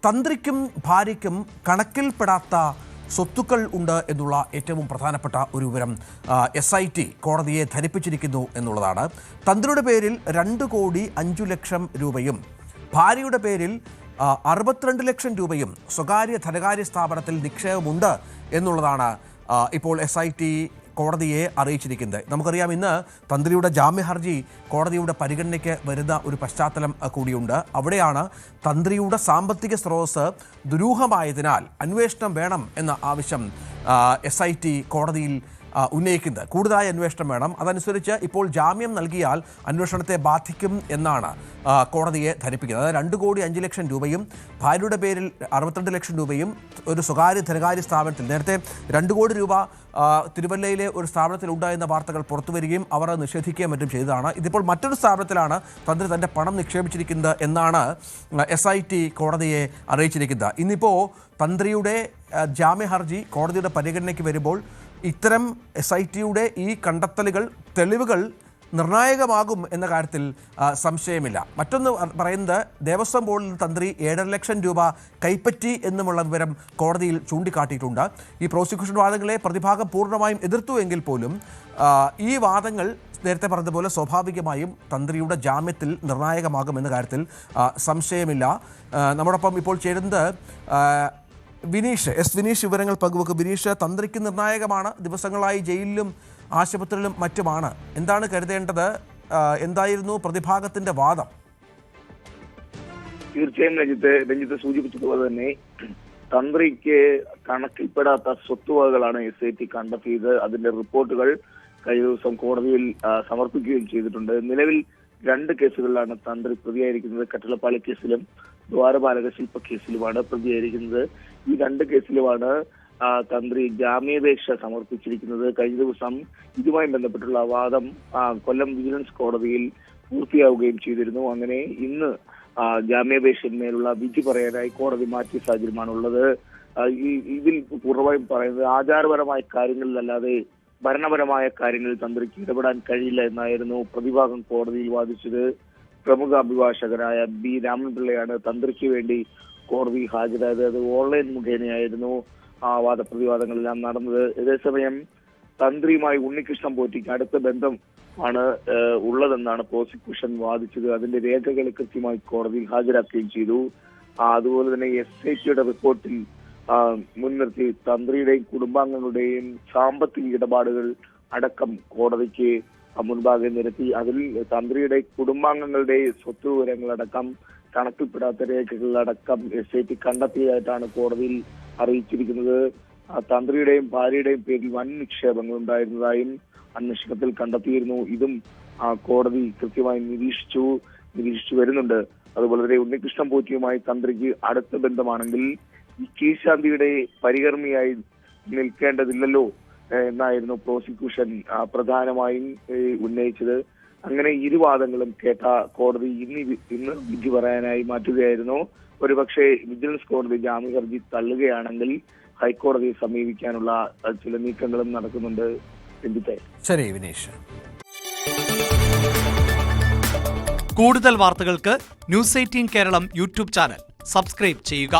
തന്ത്രിക്കും ഭാര്യയ്ക്കും കണക്കിൽപ്പെടാത്ത സ്വത്തുക്കൾ ഉണ്ട് എന്നുള്ള ഏറ്റവും പ്രധാനപ്പെട്ട ഒരു വിവരം SIT കോടതിയെ ധരിപ്പിച്ചിരിക്കുന്നു എന്നുള്ളതാണ്. തന്ത്രിയുടെ പേരിൽ 2,05 ലക്ഷം രൂപയും ഭാര്യയുടെ പേരിൽ 62 ലക്ഷം രൂപയും സ്വകാര്യ ധനകാര്യ സ്ഥാപനത്തിൽ നിക്ഷേപമുണ്ട് എന്നുള്ളതാണ് ഇപ്പോൾ SIT കോടതിയെ അറിയിച്ചിരിക്കുന്നത്. നമുക്കറിയാം, ഇന്ന് തന്ത്രിയുടെ ജാമ്യ ഹർജി കോടതിയുടെ പരിഗണനയ്ക്ക് വരുന്ന ഒരു പശ്ചാത്തലം കൂടിയുണ്ട്. അവിടെയാണ് തന്ത്രിയുടെ സാമ്പത്തിക സ്രോതസ് ദുരൂഹമായതിനാൽ അന്വേഷണം വേണം എന്ന ആവശ്യം SIT കോടതിയിൽ ഉന്നയിക്കുന്നത്. കൂടുതലായ അന്വേഷണം വേണം. അതനുസരിച്ച് ഇപ്പോൾ ജാമ്യം നൽകിയാൽ അന്വേഷണത്തെ ബാധിക്കും എന്നാണ് കോടതിയെ ധരിപ്പിക്കുന്നത്. അതായത് 2,05 ലക്ഷം രൂപയും ഭാര്യയുടെ പേരിൽ 62 ലക്ഷം രൂപയും ഒരു സ്വകാര്യ ധനകാര്യ സ്ഥാപനത്തിൽ, നേരത്തെ 2 കോടി രൂപ തിരുവല്ലയിലെ ഒരു സ്ഥാപനത്തിൽ ഉണ്ടായിരുന്ന വാർത്തകൾ പുറത്തുവരികയും അവർ നിഷേധിക്കുകയും മറ്റും ചെയ്തതാണ്. ഇതിപ്പോൾ മറ്റൊരു സ്ഥാപനത്തിലാണ് തന്ത്രി തൻ്റെ പണം നിക്ഷേപിച്ചിരിക്കുന്നത് എന്നാണ് SIT കോടതിയെ അറിയിച്ചിരിക്കുന്നത്. ഇന്നിപ്പോൾ തന്ത്രിയുടെ ജാമ്യ ഹർജി കോടതിയുടെ പരിഗണനയ്ക്ക് വരുമ്പോൾ ഇത്തരം SITയുടെ ഈ കണ്ടെത്തലുകൾ, തെളിവുകൾ നിർണായകമാകും എന്ന കാര്യത്തിൽ സംശയമില്ല. മറ്റൊന്ന് പറയുന്നത്, ദേവസ്വം ബോർഡിൽ തന്ത്രി 7.5 ലക്ഷം രൂപ കൈപ്പറ്റി എന്നുമുള്ള വിവരം കോടതിയിൽ ചൂണ്ടിക്കാട്ടിയിട്ടുണ്ട്. ഈ പ്രോസിക്യൂഷൻ വാദങ്ങളെ പ്രതിഭാഗം പൂർണ്ണമായും എതിർത്തു എങ്കിൽ പോലും ഈ വാദങ്ങൾ നേരത്തെ പറഞ്ഞതുപോലെ സ്വാഭാവികമായും തന്ത്രിയുടെ ജാമ്യത്തിൽ നിർണായകമാകും എന്ന കാര്യത്തിൽ സംശയമില്ല. നമ്മോടൊപ്പം ഇപ്പോൾ ചേരുന്നത് വിനീഷ് വിവരങ്ങൾ പങ്കുവെക്കും. വിനീഷ്, തന്ത്രിക്ക് നിർണായകമാണ്. ദിവസങ്ങളായി ജയിലിലും ആശുപത്രിയിലും മറ്റുമാണ്. എന്താണ് കരുതേണ്ടത്? എന്തായിരുന്നു പ്രതിഭാഗത്തിന്റെ വാദം? തീർച്ചയായും രഞ്ജിത്ത് സൂചിപ്പിച്ചതുപോലെ തന്നെ തന്ത്രിക്ക് കണക്കിൽപ്പെടാത്ത സ്വത്തുവകകളാണ് SIT കണ്ടെത്തിയത്. അതിന്റെ റിപ്പോർട്ടുകൾ കഴിഞ്ഞ ദിവസം കോടതിയിൽ സമർപ്പിക്കുകയും ചെയ്തിട്ടുണ്ട്. നിലവിൽ 2 കേസുകളിലാണ് തന്ത്രി പ്രതിയായിരിക്കുന്നത്. കട്ടളപ്പാളി കേസിലും ദ്വാരപാലക ശില്പ കേസിലുമാണ് പ്രതിയായിരിക്കുന്നത്. ഈ 2 കേസിലുമാണ് തന്ത്രി ജാമ്യാപേക്ഷ സമർപ്പിച്ചിരിക്കുന്നത്. കഴിഞ്ഞ ദിവസം ഇതുമായി ബന്ധപ്പെട്ടുള്ള വാദം കൊല്ലം വിജിലൻസ് കോടതിയിൽ പൂർത്തിയാവുകയും ചെയ്തിരുന്നു. അങ്ങനെ ഇന്ന് ജാമ്യാപേക്ഷയിന്മേലുള്ള വിധി പറയാനായി കോടതി മാറ്റിയ സാഹചര്യമാണുള്ളത്. ഇതിൽ പൂർണ്ണമായും പറയുന്നത് ആചാരപരമായ കാര്യങ്ങളിലല്ലാതെ ഭരണപരമായ കാര്യങ്ങളിൽ തന്ത്രിക്ക് ഇടപെടാൻ കഴിയില്ല എന്നായിരുന്നു പ്രതിഭാഗം കോടതിയിൽ വാദിച്ചത്. പ്രമുഖ അഭിഭാഷകനായ B. രാമൻപിള്ളയാണ് തന്ത്രിക്ക് വേണ്ടി കോടതി ഹാജരായത്. അത് ഓൺലൈൻ മുഖേനയായിരുന്നു വാദപ്രതിവാദങ്ങളെല്ലാം നടന്നത്. അതേസമയം തന്ത്രിയുമായി ഉണ്ണികൃഷ്ണൻ പോറ്റിക്ക് അടുത്ത ബന്ധം ആണ് ഉള്ളതെന്നാണ് പ്രോസിക്യൂഷൻ വാദിച്ചത്. അതിന്റെ രേഖകൾ കൃത്യമായി കോടതിയിൽ ഹാജരാക്കുകയും ചെയ്തു. അതുപോലെ തന്നെ SITയുടെ റിപ്പോർട്ടിൽ മുൻനിർത്തി തന്ത്രിയുടെയും കുടുംബാംഗങ്ങളുടെയും സാമ്പത്തിക ഇടപാടുകൾ അടക്കം കോടതിക്ക് മുൻപാകെ നിരത്തി. അതിൽ തന്ത്രിയുടെ കുടുംബാംഗങ്ങളുടെ സ്വത്ത് വിവരങ്ങളടക്കം കണക്കിൽപ്പെടാത്ത രേഖകളടക്കം SIT കണ്ടെത്തിയതായിട്ടാണ് കോടതിയിൽ അറിയിച്ചിരിക്കുന്നത്. തന്ത്രിയുടെയും ഭാര്യയുടെയും പേരിൽ വൻ നിക്ഷേപങ്ങൾ ഉണ്ടായിരുന്നതായും അന്വേഷണത്തിൽ കണ്ടെത്തിയിരുന്നു. ഇതും കോടതി കൃത്യമായി നിരീക്ഷിച്ചു വരുന്നുണ്ട്. അതുപോലെ തന്നെ ഉണ്ണികൃഷ്ണൻ പോറ്റിയുമായി തന്ത്രിക്ക് അടുത്ത ബന്ധമാണെങ്കിൽ ഈ കീഴ്ശാന്തിയുടെ പരികർമ്മിയായി നിൽക്കേണ്ടതില്ലല്ലോ എന്നായിരുന്നു പ്രോസിക്യൂഷൻ പ്രധാനമായും ഉന്നയിച്ചത്. അങ്ങനെ ഇരുവാദങ്ങളും കേട്ട കോടതി ഇന്ന് വിധി പറയാനായി മാറ്റുകയായിരുന്നു. ഒരുപക്ഷെ വിജിലൻസ് കോടതി ജാമ്യ ഹർജി തള്ളുകയാണെങ്കിൽ ഹൈക്കോടതിയെ സമീപിക്കാനുള്ള ചില നീക്കങ്ങളും നടക്കുന്നുണ്ട്. ശരി വിനീഷ്. കൂടുതൽ വാർത്തകൾക്ക് News 18 Keralam YouTube channel subscribe ചെയ്യുക.